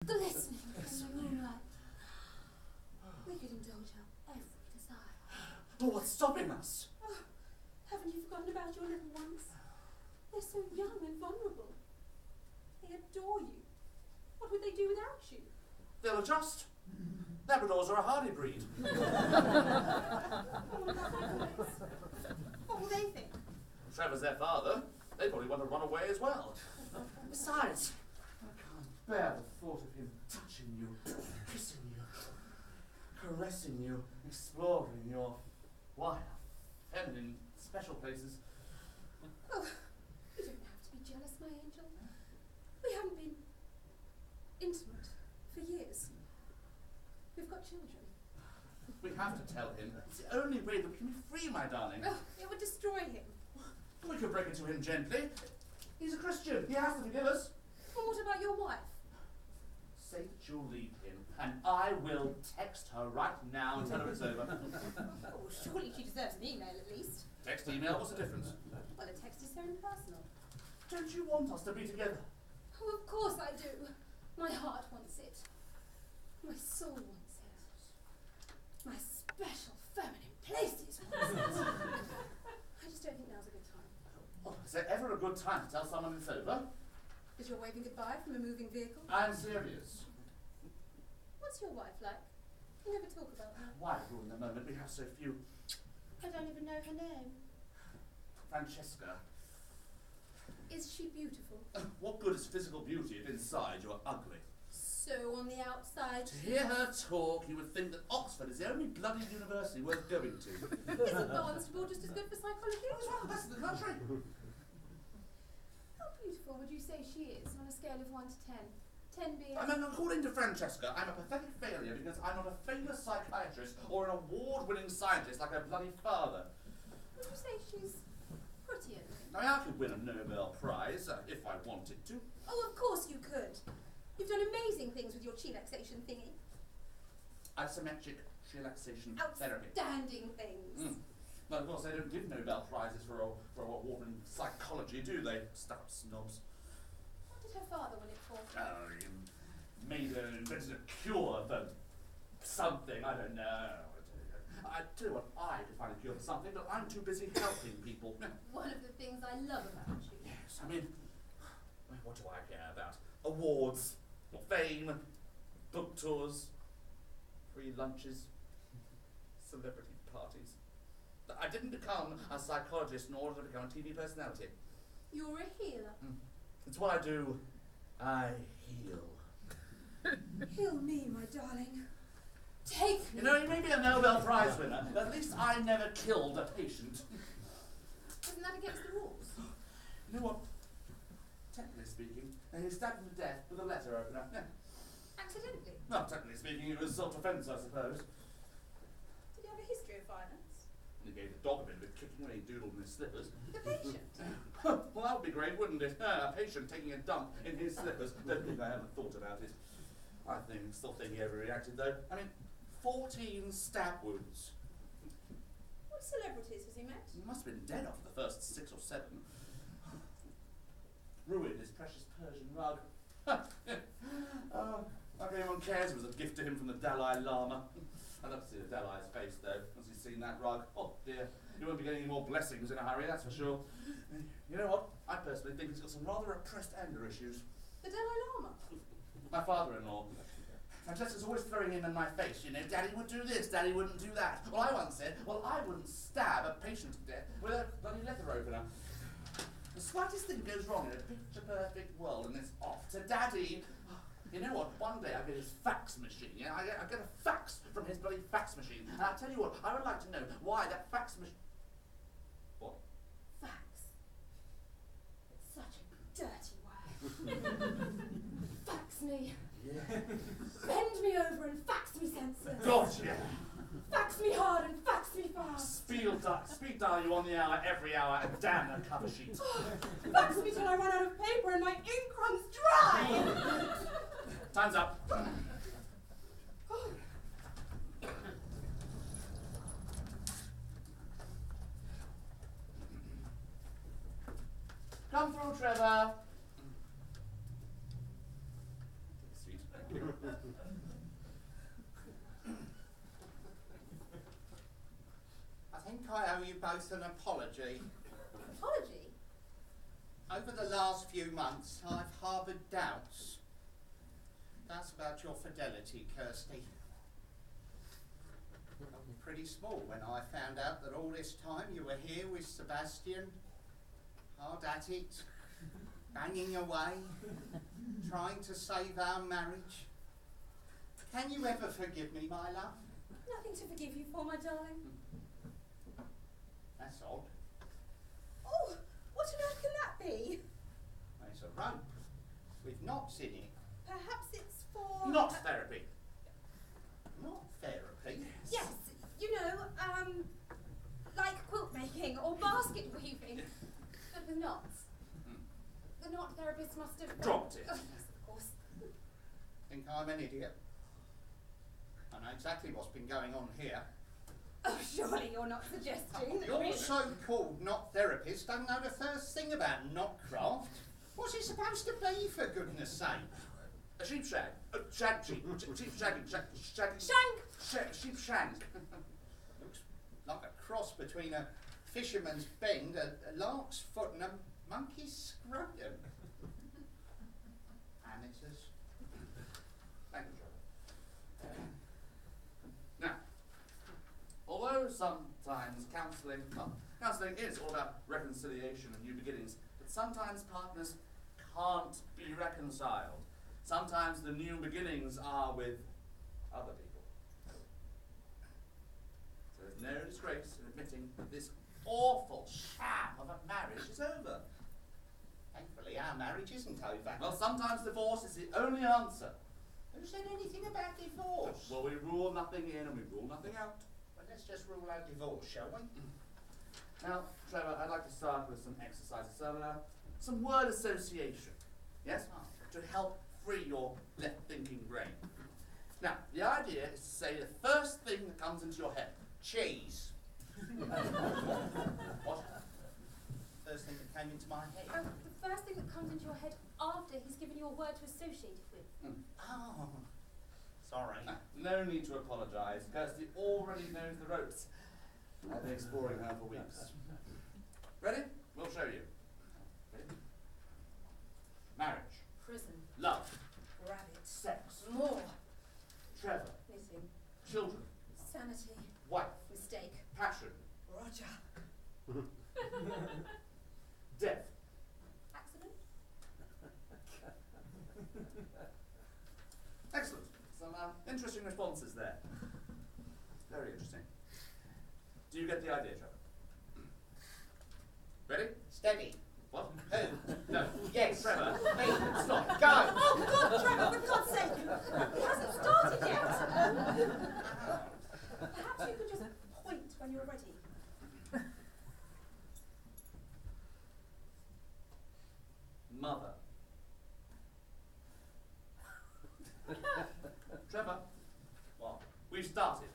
glistening in the moonlight. We could indulge our every desire. But what's stopping us? Oh, haven't you forgotten about your little ones? They're so young and vulnerable. They adore you. What would they do without you? They'll adjust. Labradors are a hardy breed. What about my boys? What will they think? Trevor's their father. They probably want to run away as well. Besides, I can't bear the thought of him touching you, kissing you, caressing you, exploring your wild, feminine, special places. Oh, you don't have to be jealous, my angel. We haven't been intimate for years. We've got children. We have to tell him. It's the only way that we can be free, my darling. Oh, it would destroy him. We could break it to him gently. He's a Christian. He has to forgive us. And what about your wife? Say that you'll leave him, and I will text her right now and tell her it's over. Oh, surely she deserves an email at least. Text, email, what's the difference? Well, a text is so impersonal. Don't you want us to be together? Oh, of course I do. My heart wants it. My soul wants it. My special feminine places wants it. I just don't think now's a good time. Oh, is there ever a good time to tell someone it's over? Is your waving goodbye from a moving vehicle? I'm serious. What's your wife like? You never talk about her. Why ruin the moment? We have so few. I don't even know her name. Francesca. Is she beautiful? What good is physical beauty if inside you're ugly? So on the outside. To hear her talk, you would think that Oxford is the only bloody university worth going to. Isn't Barnstable just as good for psychology? It's one of the best in the country. How beautiful would you say she is on a scale of 1 to 10? 10 being... I mean, according to Francesca, I'm a pathetic failure because I'm not a famous psychiatrist or an award-winning scientist like her bloody father. Would you say she's prettier than him? I mean, I could win a Nobel Prize if I wanted to. Oh, of course you could. You've done amazing things with your chilaxation thingy. Isometric relaxation therapy. Outstanding things. Well, of course, they don't give Nobel Prizes for award-winning psychology, do they? Stuck snobs. What did her father win it for? Oh, he invented a cure for something, I don't know. I tell you what, I could find a cure for something, but I'm too busy helping people. One of the things I love about you. Yes, I mean, what do I care about? Awards, fame, book tours, free lunches, celebrity parties. I didn't become a psychologist in order to become a TV personality. You're a healer. It's what I do. I heal. Heal me, my darling. Take me. You know, you may be a Nobel Prize winner, but at least I never killed a patient. Isn't that against the rules? You know what? Technically speaking, he stabbed him to death with a letter opener. Yeah. Accidentally? Well, technically speaking, it was self-defense, I suppose. Did he have a history of violence? He gave the dog a bit of a kicking when he doodled in his slippers. The patient? Well, that would be great, wouldn't it? A patient taking a dump in his slippers. Don't think I haven't thought about it. Still think he overreacted, though. I mean, 14 stab wounds. What celebrities has he met? He must have been dead after the first 6 or 7. Ruined his precious Persian rug. Like anyone cares, it was a gift to him from the Dalai Lama. I'd love to see the Dalai's face, though, once he's seen that rug. Oh, dear. He won't be getting any more blessings in a hurry, that's for sure. You know what? I personally think he's got some rather repressed anger issues. The Dalai Lama? My father-in-law. Francesca's always throwing him in my face, you know, Daddy would do this, Daddy wouldn't do that. Well, I once said, well, I wouldn't stab a patient to death with a bloody letter opener. The slightest thing goes wrong in a picture-perfect world and it's off to Daddy. You know what, one day I get his fax machine, yeah? I get a fax from his bloody fax machine. And I'll tell you what, I would like to know why that fax machine... What? Fax. It's such a dirty word. Fax me. Yeah. Bend me over and fax me senseless. God, yeah. Fax me hard and fax me fast. Speed dial you on the hour, every hour, and damn that cover sheet. Fax me till I run out of paper and my ink runs dry. Time's up. Come through, Trevor. Sweet. both an apology. Apology? Over the last few months, I've harboured doubts. Doubts about your fidelity, Kirsty. I was pretty small when I found out that all this time you were here with Sebastian, hard at it, banging away, trying to save our marriage. Can you ever forgive me, my love? Nothing to forgive you for, my darling. That's odd. Oh, what on earth can that be? It's a rope with knots in it. Perhaps it's for... Not therapy. Not therapy. Yes, you know, like quilt making or basket weaving, but with knots. The knot therapist must have... Dropped it. Oh, yes, of course. Think I'm an idiot? I know exactly what's been going on here. Oh, surely you're not suggesting that Your we... so-called knot therapist don't know the first thing about knot craft. What's it supposed to be, for goodness sake? A sheep shag. Sheep shagging. Shank! Sheep shank. Looks like a cross between a fisherman's bend, a lark's foot and a monkey's scrotum. Amateurs. Thank you, Trevor. Now, although sometimes counselling is all about reconciliation and new beginnings, but sometimes partners can't be reconciled. Sometimes the new beginnings are with other people. So there's no disgrace in admitting that this awful sham of a marriage is over. Thankfully, our marriage isn't over. Well, sometimes divorce is the only answer. Who said anything about divorce? Well, we rule nothing in and we rule nothing out. Well, let's just rule out divorce, shall we? Now, Trevor, I'd like to start with some exercises. Some word association. Yes? To help free your left-thinking brain. Now, the idea is to say the first thing that comes into your head. Cheese. What? First thing that came into my head. Oh, the first thing that comes into your head after he's given you a word to associate it with. Oh, sorry. No need to apologise. Kirsty already knows the ropes. I've been exploring her for weeks. Ready? We'll show you. Ready? Marriage. Prison. Love. Rabbit. Sex. More. Trevor. Knitting. Children. Sanity. Wife. Mistake. Passion. Roger. Death. Accident. Excellent. Some interesting responses there. Very interesting. Do you get the idea, Trevor? Ready? Steady. What? Who? No. Yes. Trevor. Me. Stop. Go. Oh, God, Trevor, for God's sake! He hasn't started yet! Perhaps you could just point when you're ready. Mother. Trevor. What? We've started.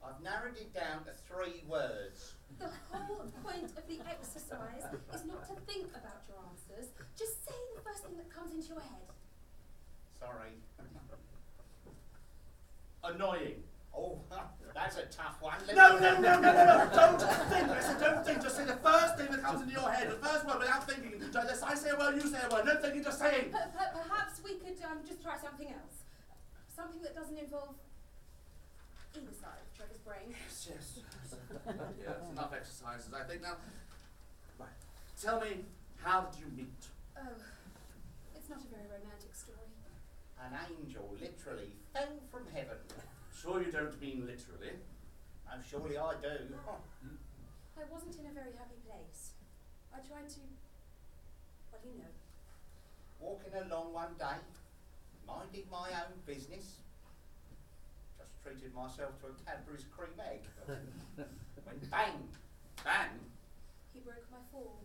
I've narrowed it down to 3 words. The whole point of the exercise is not to think about your answers. Just say the first thing that comes into your head. Sorry. Annoying. Oh, that's a tough one. No. Don't think. I said don't think. Just say the first thing that comes into your head. The first word without thinking. I say a word, you say a word. No thinking, just saying. Perhaps we could just try something else. Something that doesn't involve either side of Trevor's brain. Yes. Yeah, that's enough exercises, I think. Now, right. Tell me, how did you meet? Oh, it's not a very romantic story. An angel literally fell from heaven. Sure you don't mean literally. Oh, surely I do. I wasn't in a very happy place. I tried to, well, you know. Walking along one day, minding my own business. Just treated myself to a Cadbury's cream egg. When bang, Bang. He broke my fall.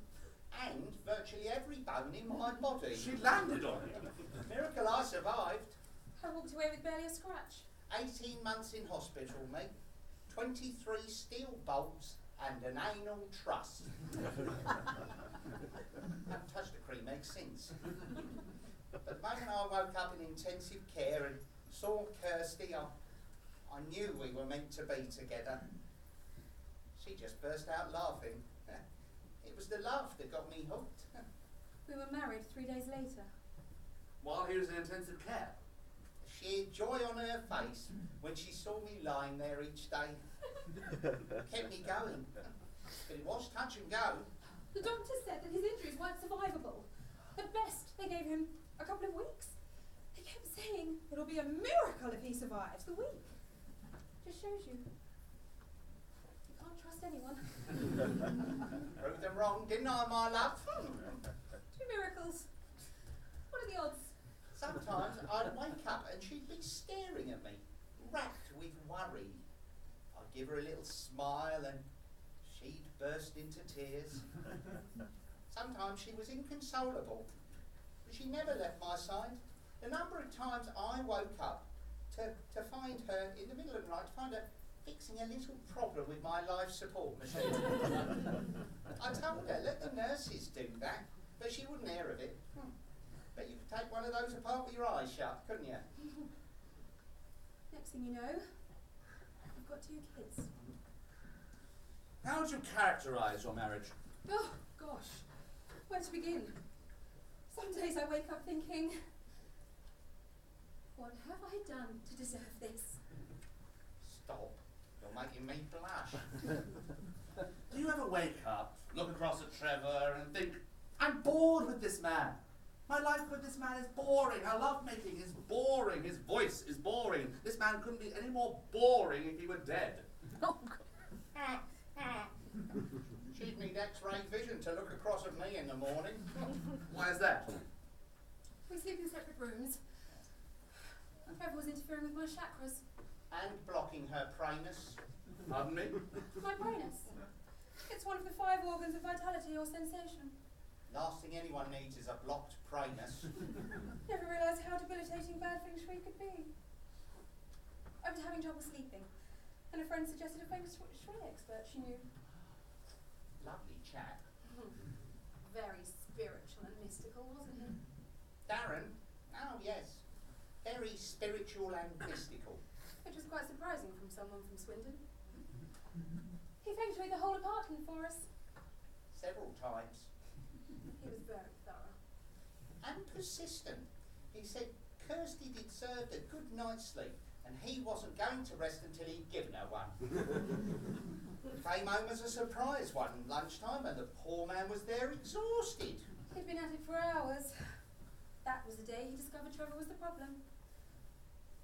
and virtually every bone in my body. She landed on you. Miracle I survived. I walked away with barely a scratch. 18 months in hospital, mate. 23 steel bolts and an anal truss. Haven't touched a cream egg since. But the moment I woke up in intensive care and saw Kirsty, I knew we were meant to be together. She just burst out laughing. It was the laugh that got me hooked. We were married 3 days later. While he was in intensive care. Sheer joy on her face when she saw me lying there each day. Kept me going. But it was touch and go. The doctor said that his injuries weren't survivable. At best, they gave him a couple of weeks. They kept saying it'll be a miracle if he survives the week. Just shows you. You can't trust anyone. Proved them wrong, didn't I, my love? 2 miracles. What are the odds? Sometimes I'd wake up and she'd be staring at me, racked with worry. I'd give her a little smile and she'd burst into tears. Sometimes she was inconsolable, but she never left my side. The number of times I woke up to find her in the middle of the night, to find her fixing a little problem with my life support machine. I told her, let the nurses do that, but she wouldn't hear of it. Bet you could take one of those apart with your eyes shut, couldn't you? Next thing you know, you've got 2 kids. How would you characterise your marriage? Oh, gosh. Where to begin? Some days I wake up thinking, what have I done to deserve this? Stop. You're making me blush. Do you ever wake up, look across at Trevor and think, I'm bored with this man. My life with this man is boring. Our lovemaking is boring. His voice is boring. This man couldn't be any more boring if he were dead. She'd need X-ray vision to look across at me in the morning. Why is that? We sleep in separate rooms. Trevor was interfering with my chakras. And blocking her pranus. Pardon me? My brainus. It's one of the 5 organs of vitality or sensation. Last thing anyone needs is a blocked pranus. Never realised how debilitating bad feng shui could be. I was having trouble sleeping, and a friend suggested a famous shui expert she knew. Lovely chap. Very spiritual and mystical, wasn't he? Darren? Oh, yes. Very spiritual and mystical. Which was quite surprising from someone from Swindon. He feng shuied the whole apartment for us. Several times. He was very thorough. And persistent. He said Kirsty deserved a good night's sleep, and he wasn't going to rest until he'd given her one. Came home as a surprise one lunchtime, and the poor man was there exhausted. He'd been at it for hours. That was the day he discovered Trevor was the problem.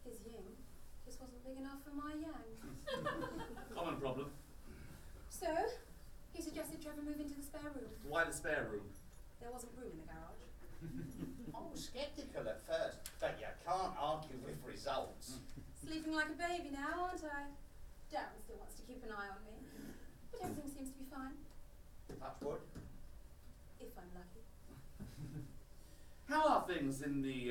His yin just wasn't big enough for my yang. Common problem. So, he suggested Trevor move into the spare room. Why the spare room? There wasn't room in the garage. I was sceptical at first, but you can't argue with results. Sleeping like a baby now, aren't I? Darren still wants to keep an eye on me. But everything seems to be fine. Touch wood. If I'm lucky. How are things in the